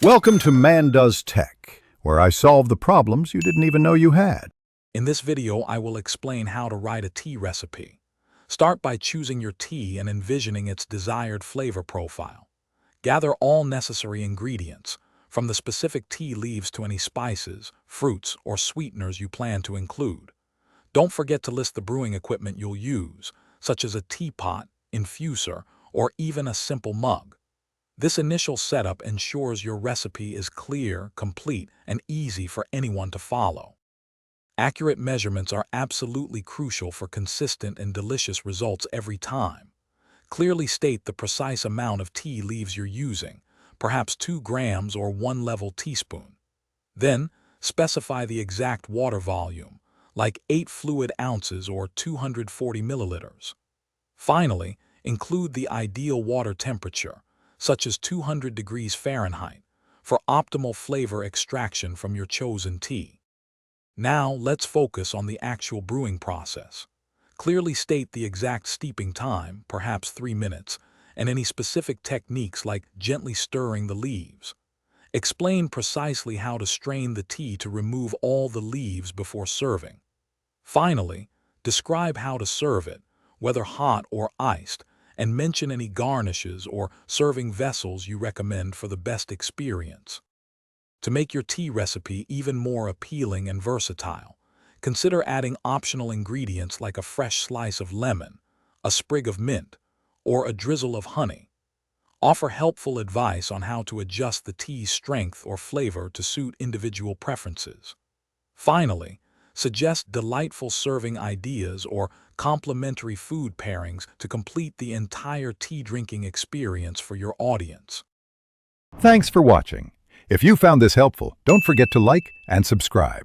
Welcome to Man Does Tech, where I solve the problems you didn't even know you had. In this video, I will explain how to write a tea recipe. Start by choosing your tea and envisioning its desired flavor profile. Gather all necessary ingredients, from the specific tea leaves to any spices, fruits, or sweeteners you plan to include. Don't forget to list the brewing equipment you'll use, such as a teapot, infuser, or even a simple mug. This initial setup ensures your recipe is clear, complete, and easy for anyone to follow. Accurate measurements are absolutely crucial for consistent and delicious results every time. Clearly state the precise amount of tea leaves you're using, perhaps 2 grams or 1 level teaspoon. Then, specify the exact water volume, like 8 fluid ounces or 240 milliliters. Finally, include the ideal water temperature, such as 200 degrees Fahrenheit, for optimal flavor extraction from your chosen tea. Now, let's focus on the actual brewing process. Clearly state the exact steeping time, perhaps 3 minutes, and any specific techniques like gently stirring the leaves. Explain precisely how to strain the tea to remove all the leaves before serving. Finally, describe how to serve it, whether hot or iced, and mention any garnishes or serving vessels you recommend for the best experience. To make your tea recipe even more appealing and versatile, consider adding optional ingredients like a fresh slice of lemon, a sprig of mint, or a drizzle of honey. Offer helpful advice on how to adjust the tea's strength or flavor to suit individual preferences. Finally, suggest delightful serving ideas or complementary food pairings to complete the entire tea drinking experience for your audience. Thanks for watching. If you found this helpful, don't forget to like and subscribe.